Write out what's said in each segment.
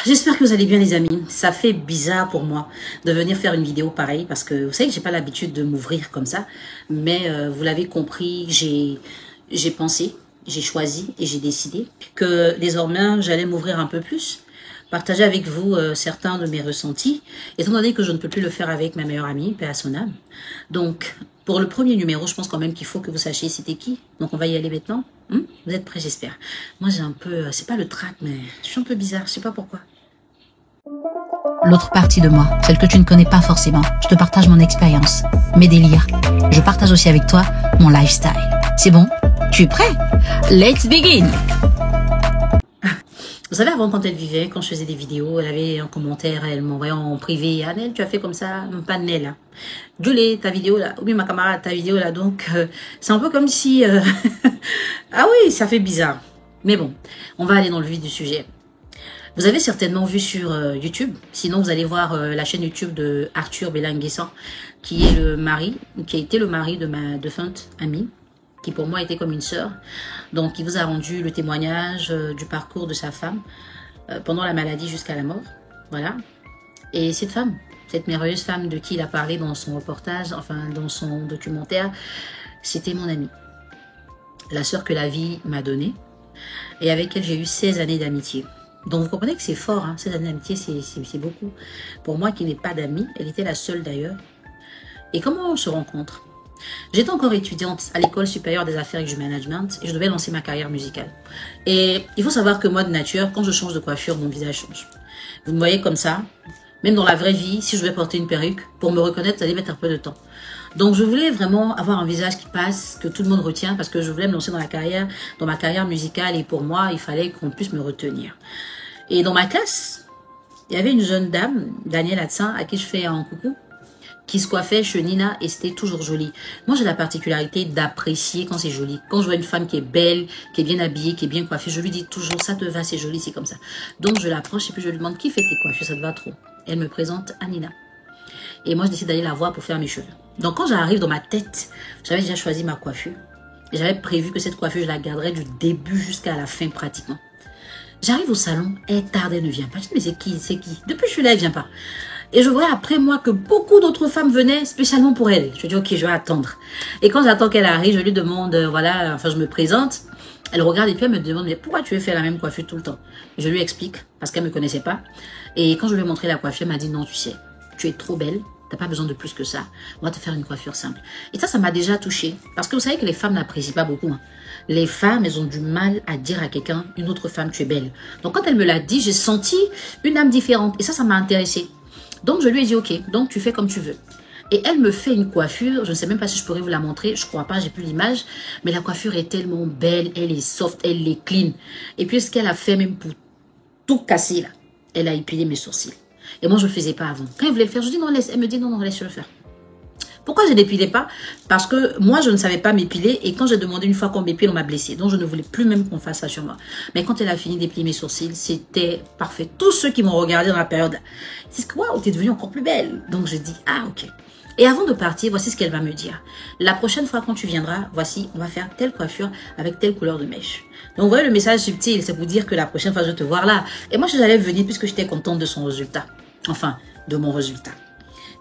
J'espère que vous allez bien les amis. Ça fait bizarre pour moi de venir faire une vidéo pareille parce que vous savez que j'ai pas l'habitude de m'ouvrir comme ça. Mais vous l'avez compris, j'ai pensé, j'ai choisi et j'ai décidé que désormais j'allais m'ouvrir un peu plus. Partager avec vous certains de mes ressentis, étant donné que je ne peux plus le faire avec ma meilleure amie, paix à son âme. Donc, pour le premier numéro, je pense quand même qu'il faut que vous sachiez c'était qui. Donc, on va y aller maintenant. Vous êtes prêts, j'espère. Moi, j'ai un peu... c'est pas le trac, mais je suis un peu bizarre. Je sais pas pourquoi. L'autre partie de moi, celle que tu ne connais pas forcément. Je te partage mon expérience, mes délires. Je partage aussi avec toi mon lifestyle. C'est bon? Tu es prêt? Let's begin! Vous savez, avant, quand elle vivait, quand je faisais des vidéos, elle avait un commentaire, elle m'envoyait en privé. Ah, Nel, tu as fait comme ça? Non, pas Nel, là. Julie, ta vidéo, là. Ou bien ma camarade, ta vidéo, là. Donc, c'est un peu comme si... ah oui, ça fait bizarre. Mais bon, on va aller dans le vif du sujet. Vous avez certainement vu sur YouTube. Sinon, vous allez voir la chaîne YouTube de Arthur Belanguessan, qui est le mari, qui a été le mari de ma défunte amie, qui pour moi était comme une sœur. Donc, il vous a rendu le témoignage du parcours de sa femme pendant la maladie jusqu'à la mort. Voilà. Et cette femme, cette merveilleuse femme de qui il a parlé dans son reportage, enfin dans son documentaire, c'était mon amie. La sœur que la vie m'a donnée et avec elle j'ai eu 16 années d'amitié. Donc vous comprenez que c'est fort, hein, 16 années d'amitié, c'est beaucoup. Pour moi qui n'ai pas d'amis, elle était la seule d'ailleurs. Et comment on se rencontre? J'étais encore étudiante à l'école supérieure des affaires et du management et je devais lancer ma carrière musicale. Et il faut savoir que moi de nature, quand je change de coiffure, mon visage change. Vous me voyez comme ça, même dans la vraie vie, si je vais porter une perruque, pour me reconnaître, ça allait mettre un peu de temps. Donc je voulais vraiment avoir un visage qui passe, que tout le monde retient, parce que je voulais me lancer dans ma carrière musicale et pour moi, il fallait qu'on puisse me retenir. Et dans ma classe, il y avait une jeune dame, Danielle Hatsin, à qui je fais un coucou, qui se coiffait chez Nina et c'était toujours joli. Moi, j'ai la particularité d'apprécier quand c'est joli. Quand je vois une femme qui est belle, qui est bien habillée, qui est bien coiffée, je lui dis toujours, ça te va, c'est joli, c'est comme ça. Donc, je l'approche et puis je lui demande, qui fait tes coiffures, ça te va trop? Et elle me présente à Nina. Et moi, je décide d'aller la voir pour faire mes cheveux. Donc, quand j'arrive dans ma tête, j'avais déjà choisi ma coiffure. Et j'avais prévu que cette coiffure, je la garderais du début jusqu'à la fin pratiquement. J'arrive au salon, elle tarde, elle ne vient pas. Je dis, mais c'est qui? C'est qui? Depuis que je suis là, elle ne vient pas. Et je vois après moi que beaucoup d'autres femmes venaient spécialement pour elle. Je dis, ok, je vais attendre. Et quand j'attends qu'elle arrive, je lui demande, voilà, enfin, je me présente. Elle regarde et puis elle me demande, mais pourquoi tu veux faire la même coiffure tout le temps? Je lui explique, parce qu'elle ne me connaissait pas. Et quand je lui ai montré la coiffure, elle m'a dit, non, tu sais, tu es trop belle. T'as pas besoin de plus que ça. On va te faire une coiffure simple. Et ça m'a déjà touchée. Parce que vous savez que les femmes n'apprécient pas beaucoup. Hein. Les femmes, elles ont du mal à dire à quelqu'un, une autre femme, tu es belle. Donc quand elle me l'a dit, j'ai senti une âme différente. Et ça m'a intéressée. Donc je lui ai dit, ok, donc tu fais comme tu veux. Et elle me fait une coiffure, je ne sais même pas si je pourrais vous la montrer, je crois pas, j'ai plus l'image. Mais la coiffure est tellement belle, elle est soft, elle est clean. Et puis ce qu'elle a fait même pour tout casser là, elle a épilé mes sourcils. Et moi, je ne le faisais pas avant. Quand elle voulait le faire, je dis non, laisse. Elle me dit non, non, laisse-le faire. Pourquoi je ne l'épilais pas? Parce que moi, je ne savais pas m'épiler. Et quand j'ai demandé une fois qu'on m'épile, on m'a blessée. Donc, je ne voulais plus même qu'on fasse ça sur moi. Mais quand elle a fini d'épiler mes sourcils, c'était parfait. Tous ceux qui m'ont regardé dans la période, ils disent waouh, t'es devenue encore plus belle. Donc, je dis ah, ok. Et avant de partir, voici ce qu'elle va me dire. La prochaine fois quand tu viendras, voici, on va faire telle coiffure avec telle couleur de mèche. Donc, vous voyez le message subtil, c'est pour dire que la prochaine fois, je vais te voir là. Et moi, j'allais venir puisque j'étais contente de son résultat. Enfin, de mon résultat.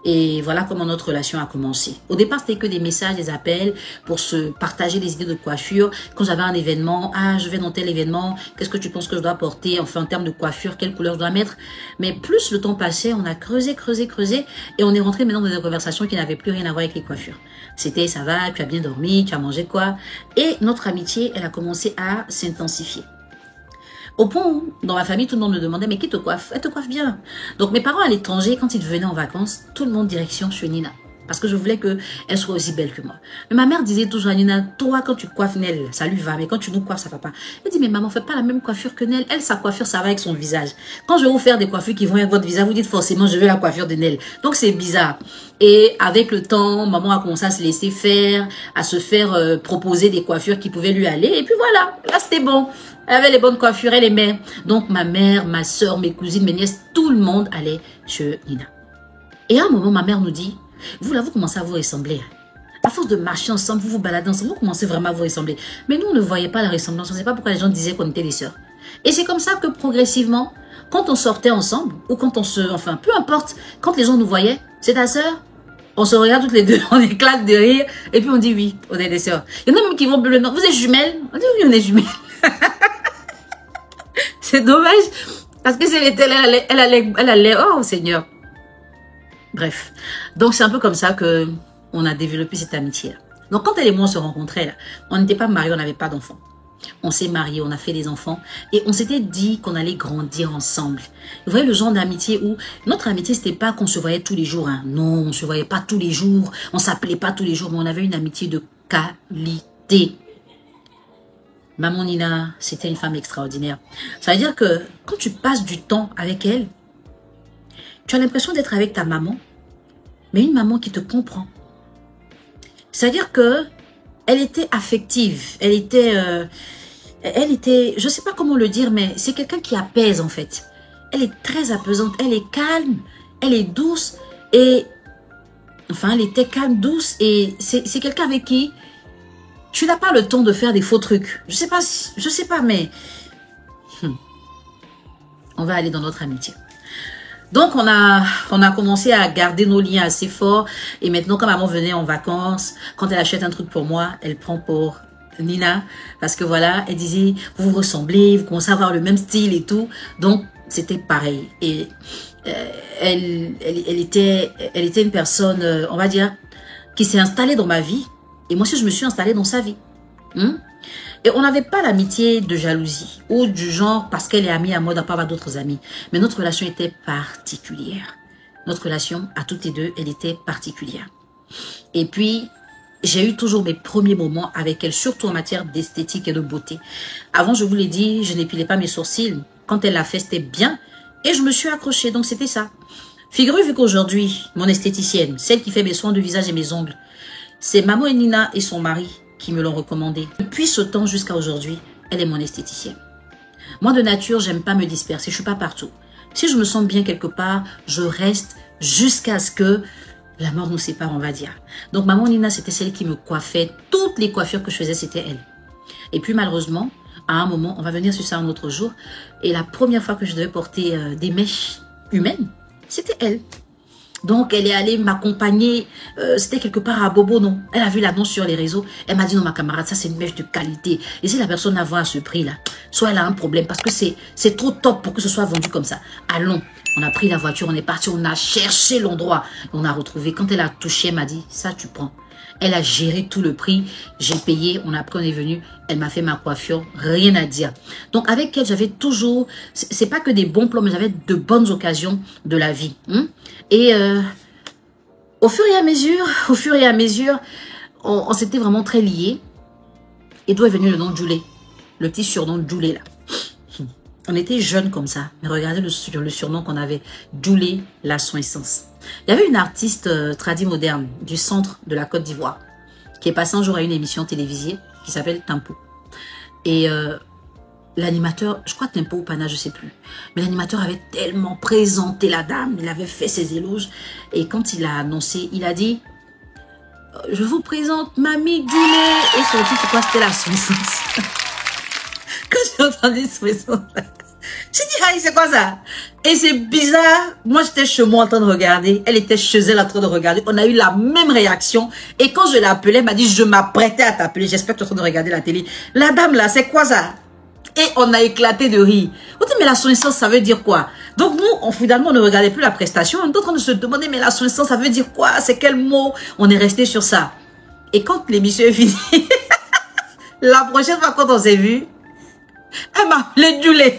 Et voilà comment notre relation a commencé. Au départ, c'était que des messages, des appels pour se partager des idées de coiffure. Quand j'avais un événement, ah, je vais dans tel événement, qu'est-ce que tu penses que je dois porter? Enfin, en termes de coiffure, quelle couleur je dois mettre? Mais plus le temps passait, on a creusé et on est rentré maintenant dans des conversations qui n'avaient plus rien à voir avec les coiffures. C'était, ça va, tu as bien dormi, tu as mangé quoi? Et notre amitié, elle a commencé à s'intensifier. Au point où, dans ma famille, tout le monde me demandait, mais qui te coiffe? Elle te coiffe bien. Donc, mes parents à l'étranger, quand ils venaient en vacances, tout le monde direction chez Nina. Parce que je voulais qu'elle soit aussi belle que moi. Mais ma mère disait toujours à Nina, toi, quand tu coiffes Nel, ça lui va. Mais quand tu nous coiffes, ça va pas. Elle dit, mais maman, fais pas la même coiffure que Nel. Elle, sa coiffure, ça va avec son visage. Quand je vais vous faire des coiffures qui vont avec votre visage, vous dites forcément, je veux la coiffure de Nel. Donc, c'est bizarre. Et avec le temps, maman a commencé à se laisser faire, à se faire proposer des coiffures qui pouvaient lui aller. Et puis voilà, là, c'était bon. Elle avait les bonnes coiffures, elle aimait. Donc, ma mère, ma soeur, mes cousines, mes nièces, tout le monde allait chez Nina. Et à un moment, ma mère nous dit, vous là, vous commencez à vous ressembler. À force de marcher ensemble, vous vous baladez ensemble, vous commencez vraiment à vous ressembler. Mais nous, on ne voyait pas la ressemblance. On ne sait pas pourquoi les gens disaient qu'on était des sœurs. Et c'est comme ça que progressivement, quand on sortait ensemble, ou quand on se... Enfin, peu importe, quand les gens nous voyaient, c'est ta sœur? On se regarde toutes les deux, on éclate de rire, et puis on dit oui, on est des sœurs. Il y en a même qui vont bleu le nom. Vous êtes jumelles? On dit oui, on est jumelles. C'est dommage, parce que si elle était là, elle allait, oh Seigneur. Bref, donc c'est un peu comme ça que on a développé cette amitié-là. Donc quand elle et moi on se rencontrait, là, on n'était pas mariés, on n'avait pas d'enfants. On s'est mariés, on a fait des enfants et on s'était dit qu'on allait grandir ensemble. Vous voyez le genre d'amitié où notre amitié, c'était pas qu'on se voyait tous les jours. Hein. Non, on se voyait pas tous les jours, on s'appelait pas tous les jours, mais on avait une amitié de qualité. Maman Nina, c'était une femme extraordinaire. Ça veut dire que quand tu passes du temps avec elle, tu as l'impression d'être avec ta maman, mais une maman qui te comprend. C'est-à-dire que elle était affective, elle était, je sais pas comment le dire, mais c'est quelqu'un qui apaise en fait. Elle est très apaisante, elle est calme, elle est douce et, enfin, elle était calme, douce et c'est quelqu'un avec qui tu n'as pas le temps de faire des faux trucs. Je sais pas, mais on va aller dans notre amitié. Donc, on a commencé à garder nos liens assez forts. Et maintenant, quand maman venait en vacances, quand elle achète un truc pour moi, elle prend pour Nina. Parce que voilà, elle disait, vous vous ressemblez, vous commencez à avoir le même style et tout. Donc, c'était pareil. Et elle était une personne, on va dire, qui s'est installée dans ma vie. Et moi aussi, je me suis installée dans sa vie. Et on n'avait pas l'amitié de jalousie ou du genre parce qu'elle est amie à moi d'en pas avoir d'autres amis. Mais notre relation était particulière. Notre relation, à toutes les deux, elle était particulière. Et puis, j'ai eu toujours mes premiers moments avec elle, surtout en matière d'esthétique et de beauté. Avant, je vous l'ai dit, je n'épilais pas mes sourcils. Quand elle l'a fait, c'était bien. Et je me suis accrochée, donc c'était ça. Figurez-vous qu'aujourd'hui, mon esthéticienne, celle qui fait mes soins de visage et mes ongles, c'est maman Nina et son mari qui me l'ont recommandé. Depuis ce temps jusqu'à aujourd'hui, elle est mon esthéticienne. Moi, de nature, j'aime pas me disperser. Je suis pas partout. Si je me sens bien quelque part, je reste jusqu'à ce que la mort nous sépare, on va dire. Donc, maman Nina, c'était celle qui me coiffait. Toutes les coiffures que je faisais, c'était elle. Et puis, malheureusement, à un moment, on va venir sur ça un autre jour. Et la première fois que je devais porter des mèches humaines, c'était elle. Donc, elle est allée m'accompagner. C'était quelque part à Bobo, non? Elle a vu l'annonce sur les réseaux. Elle m'a dit, non, ma camarade, ça, c'est une mèche de qualité. Et si la personne la vend à ce prix-là, soit elle a un problème parce que c'est trop top pour que ce soit vendu comme ça. Allons. On a pris la voiture, on est parti, on a cherché l'endroit. On a retrouvé. Quand elle a touché, elle m'a dit, ça, tu prends. Elle a géré tout le prix. J'ai payé. On a pris, on est venu. Elle m'a fait ma coiffure. Rien à dire. Donc, avec elle, j'avais toujours... C'est pas que des bons plans, mais j'avais de bonnes occasions de la vie. Et au fur et à mesure, on s'était vraiment très liés. Et d'où est venu le nom de Julie. Le petit surnom de Julie, là. On était jeunes comme ça. Mais regardez le surnom qu'on avait. Julie la Soissance. Il y avait une artiste tradie moderne du centre de la Côte d'Ivoire qui est passée un jour à une émission télévisée qui s'appelle Tempo. Et l'animateur, je crois Tempo ou Pana, je sais plus. Mais l'animateur avait tellement présenté la dame, il avait fait ses éloges. Et quand il a annoncé, il a dit, je vous présente Mamie Julie. Et son titre, quoi, c'était la Soissance. Quand j'ai entendu Soissance, j'ai dit, aïe, c'est quoi ça? Et c'est bizarre. Moi, j'étais chez moi en train de regarder. Elle était chez elle en train de regarder. On a eu la même réaction. Et quand je l'ai appelée, elle m'a dit, je m'apprêtais à t'appeler. J'espère que tu es en train de regarder la télé. La dame là, c'est quoi ça? Et on a éclaté de rire. On dit, mais la soissance, ça veut dire quoi? Donc nous, finalement, on ne regardait plus la prestation. On était en train de se demander, mais la soissance, ça veut dire quoi? C'est quel mot? On est resté sur ça. Et quand l'émission est finie, la prochaine fois quand on s'est vu, elle m'a appelé Julie.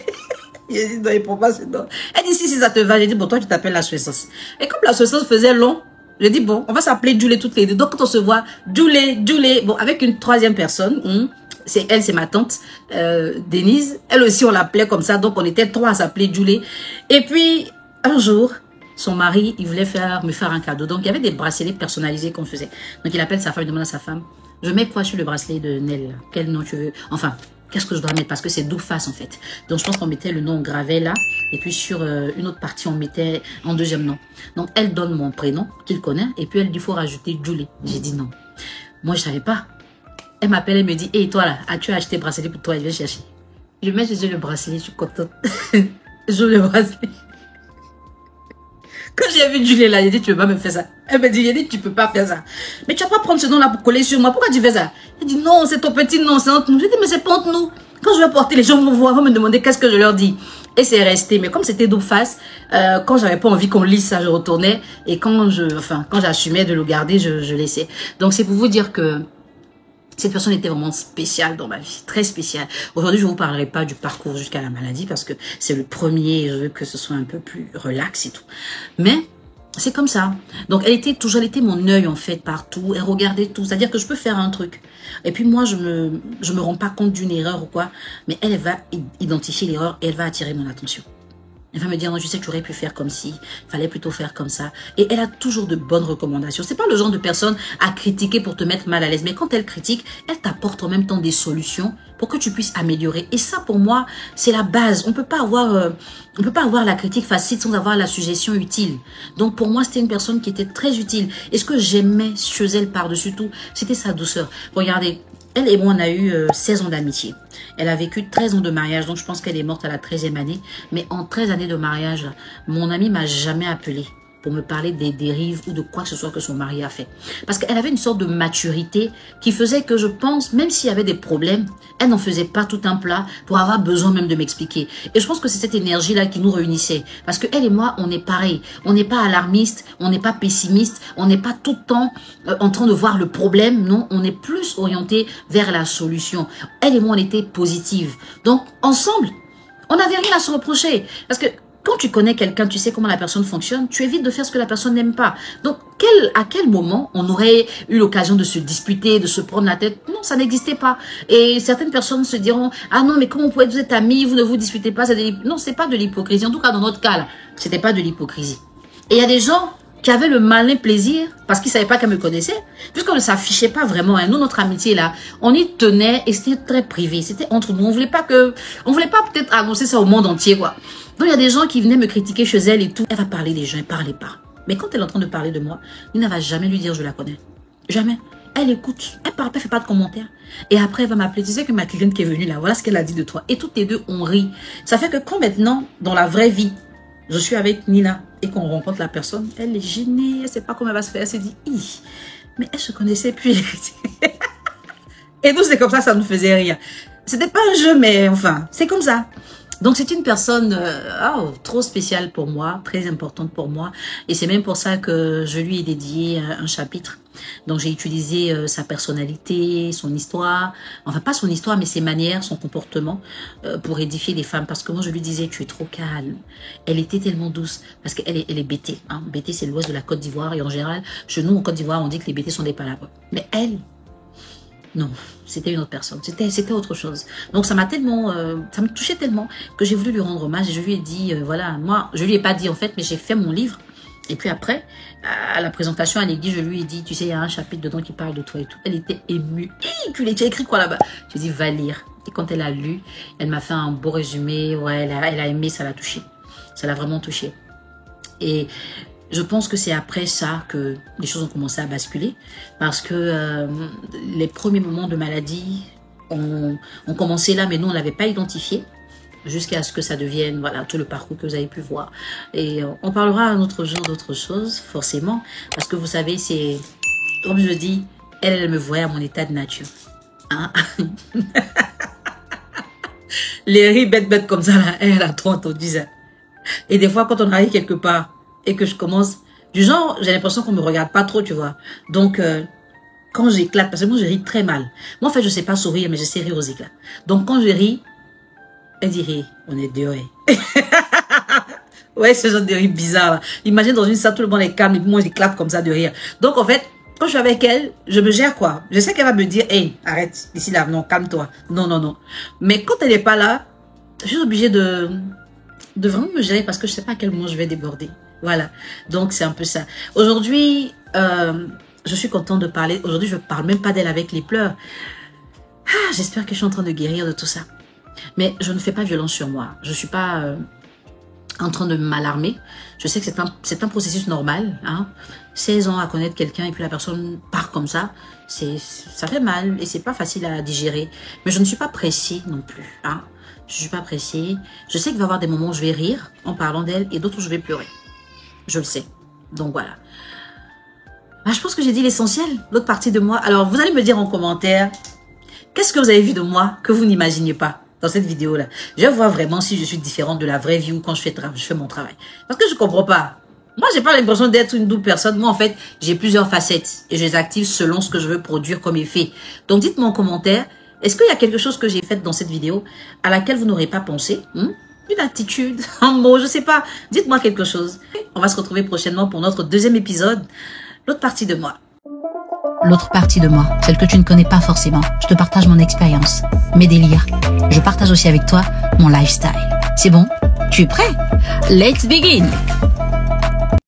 J'ai dit, non, il prend pas ce nom. Elle dit, si ça te va. J'ai dit, bon, toi, tu t'appelles la Soissance. Et comme la Soissance faisait long, j'ai dit, bon, on va s'appeler Julie toutes les deux. Donc, quand on se voit, Julie, bon, avec une troisième personne, c'est elle, c'est ma tante, Denise. Elle aussi, on l'appelait comme ça. Donc, on était trois à s'appeler Julie. Et puis, un jour, son mari, il voulait me faire un cadeau. Donc, il y avait des bracelets personnalisés qu'on faisait. Donc, il appelle sa femme, il demande à sa femme, je mets quoi sur le bracelet de Nel? Quel nom tu veux? Enfin, qu'est-ce que je dois mettre? Parce que c'est double face en fait. Donc je pense qu'on mettait le nom gravé là. Et puis sur une autre partie, on mettait en deuxième nom. Donc elle donne mon prénom qu'il connaît. Et puis elle dit, il faut rajouter Julie. J'ai dit non. Moi je savais pas. Elle m'appelle et me dit, hey toi là, as-tu acheté le bracelet pour toi? Je vais chercher. Je mets chez le bracelet, je suis contente. Je le bracelet. Quand j'ai vu Julie là, j'ai dit, tu peux pas me faire ça. Elle me dit, j'ai dit, tu peux pas faire ça. Mais tu vas pas prendre ce nom là pour coller sur moi. Pourquoi tu fais ça? Elle dit, non, c'est ton petit nom, c'est entre nous. J'ai dit, mais c'est pas entre nous. Quand je vais porter, les gens vont voir, vont me demander qu'est-ce que je leur dis. Et c'est resté. Mais comme c'était double face, quand j'avais pas envie qu'on lise ça, je retournais. Et quand j'assumais de le garder, je laissais. Donc c'est pour vous dire que cette personne était vraiment spéciale dans ma vie, très spéciale. Aujourd'hui, je ne vous parlerai pas du parcours jusqu'à la maladie parce que c'est le premier et je veux que ce soit un peu plus relax et tout. Mais c'est comme ça. Donc, elle était mon œil en fait partout. Elle regardait tout. C'est-à-dire que je peux faire un truc. Et puis moi, je me rends pas compte d'une erreur ou quoi. Mais elle va identifier l'erreur et elle va attirer mon attention. Elle va me dire, non, je sais que tu aurais pu faire comme ci, il fallait plutôt faire comme ça. Et elle a toujours de bonnes recommandations. C'est pas le genre de personne à critiquer pour te mettre mal à l'aise. Mais quand elle critique, elle t'apporte en même temps des solutions pour que tu puisses améliorer. Et ça, pour moi, c'est la base. On peut pas avoir la critique facile sans avoir la suggestion utile. Donc, pour moi, c'était une personne qui était très utile. Et ce que j'aimais chez elle par-dessus tout, c'était sa douceur. Regardez. Elle et moi, on a eu 16 ans d'amitié. Elle a vécu 13 ans de mariage, donc je pense qu'elle est morte à la 13e année. Mais en 13 années de mariage, mon amie m'a jamais appelée pour me parler des dérives ou de quoi que ce soit que son mari a fait. Parce qu'elle avait une sorte de maturité qui faisait que je pense, même s'il y avait des problèmes, elle n'en faisait pas tout un plat pour avoir besoin même de m'expliquer. Et je pense que c'est cette énergie-là qui nous réunissait. Parce que elle et moi, on est pareil. On n'est pas alarmiste, on n'est pas pessimiste, on n'est pas tout le temps en train de voir le problème. Non, on est plus orienté vers la solution. Elle et moi, on était positives. Donc, ensemble, on n'avait rien à se reprocher. Parce que quand tu connais quelqu'un, tu sais comment la personne fonctionne, tu évites de faire ce que la personne n'aime pas. Donc, à quel moment on aurait eu l'occasion de se disputer, de se prendre la tête? Non, ça n'existait pas. Et certaines personnes se diront, ah non, mais comment vous pouvez être amis, vous ne vous disputez pas? Non, c'est pas de l'hypocrisie. En tout cas, dans notre cas, là, c'était pas de l'hypocrisie. Et il y a des gens qui avaient le malin plaisir, parce qu'ils ne savaient pas qu'elle me connaissait, puisqu'on ne s'affichait pas vraiment. Hein. Nous, notre amitié, là, on y tenait et c'était très privé. C'était entre nous. On voulait pas peut-être annoncer ça au monde entier, quoi. Donc, il y a des gens qui venaient me critiquer chez elle et tout. Elle va parler des gens, elle parlait pas. Mais quand elle est en train de parler de moi, Nina va jamais lui dire je la connais. Jamais. Elle écoute, elle parle pas, elle fait pas de commentaires. Et après, elle va m'appeler. Tu sais que ma cliente qui est venue là, voilà ce qu'elle a dit de toi. Et toutes les deux, on rit. Ça fait que quand maintenant, dans la vraie vie, je suis avec Nina et qu'on rencontre la personne, elle est gênée, elle sait pas comment elle va se faire. Elle se dit, mais elle se connaissait puis. Et nous, c'est comme ça nous faisait rire. C'était pas un jeu, mais enfin, c'est comme ça. Donc, c'est une personne trop spéciale pour moi, très importante pour moi. Et c'est même pour ça que je lui ai dédié un chapitre. Donc, j'ai utilisé sa personnalité, son histoire. Enfin, pas son histoire, mais ses manières, son comportement pour édifier les femmes. Parce que moi, je lui disais, tu es trop calme. Elle était tellement douce. Parce qu'elle est bêtée. Hein. Bêtée, c'est l'ouest de la Côte d'Ivoire. Et en général, chez nous, en Côte d'Ivoire, on dit que les bêtés sont des palabres. Mais elle... non, c'était une autre personne, c'était autre chose. Donc ça m'a tellement, ça me touchait tellement que j'ai voulu lui rendre hommage et je lui ai dit, voilà, moi, je lui ai pas dit en fait, mais j'ai fait mon livre. Et puis après, à la présentation à l'église, je lui ai dit, tu sais, il y a un chapitre dedans qui parle de toi et tout. Elle était émue. Tu l'as écrit quoi là-bas? Je lui ai dit, va lire. Et quand elle a lu, elle m'a fait un beau résumé. Ouais, elle a aimé, ça l'a touché. Ça l'a vraiment touché. Et je pense que c'est après ça que les choses ont commencé à basculer parce que les premiers moments de maladie ont commencé là, mais nous, on ne l'avait pas identifié jusqu'à ce que ça devienne voilà, tout le parcours que vous avez pu voir. Et on parlera un autre jour d'autres choses, forcément, parce que vous savez, c'est, comme je dis, elle me voit à mon état de nature. Hein? Les rires bêtes comme ça, là, elle a trop entendu ça. Et des fois, quand on arrive quelque part, et que je commence, du genre, j'ai l'impression qu'on me regarde pas trop, tu vois. Donc, quand j'éclate, parce que moi, je ris très mal. Moi, en fait, je sais pas sourire, mais je sais rire aux éclats. Donc, quand je ris, elle dit, hey, on est deux, ouais. Ouais, ce genre de rire bizarre, là. Imagine dans une salle, tout le monde est calme, et moi, j'éclate comme ça de rire. Donc, en fait, quand je suis avec elle, je me gère, quoi. Je sais qu'elle va me dire, hey, arrête, ici, là, non, calme-toi. Non, non, non. Mais quand elle est pas là, je suis obligée de vraiment me gérer parce que je sais pas à quel moment je vais déborder. Voilà, donc c'est un peu ça. Aujourd'hui, je suis contente de parler. Aujourd'hui, je ne parle même pas d'elle avec les pleurs. Ah, j'espère que je suis en train de guérir de tout ça. Mais je ne fais pas violence sur moi. Je ne suis pas en train de m'alarmer. Je sais que c'est un processus normal. Hein. 16 ans à connaître quelqu'un et puis la personne part comme ça. Ça fait mal et c'est pas facile à digérer. Mais je ne suis pas pressée non plus. Hein. Je suis pas pressée. Je sais qu'il va y avoir des moments où je vais rire en parlant d'elle et d'autres où je vais pleurer. Je le sais. Donc voilà. Ah, je pense que j'ai dit l'essentiel, l'autre partie de moi. Alors, vous allez me dire en commentaire, qu'est-ce que vous avez vu de moi que vous n'imaginez pas dans cette vidéo-là? Je vois vraiment si je suis différente de la vraie vie ou quand je fais mon travail. Parce que je comprends pas. Moi, j'ai pas l'impression d'être une double personne. Moi, en fait, j'ai plusieurs facettes et je les active selon ce que je veux produire comme effet. Donc, dites-moi en commentaire, est-ce qu'il y a quelque chose que j'ai fait dans cette vidéo à laquelle vous n'aurez pas pensé? Une attitude, un mot, je sais pas. Dites-moi quelque chose. On va se retrouver prochainement pour notre deuxième épisode. L'autre partie de moi. L'autre partie de moi, celle que tu ne connais pas forcément. Je te partage mon expérience, mes délires. Je partage aussi avec toi mon lifestyle. C'est bon? Tu es prêt? Let's begin!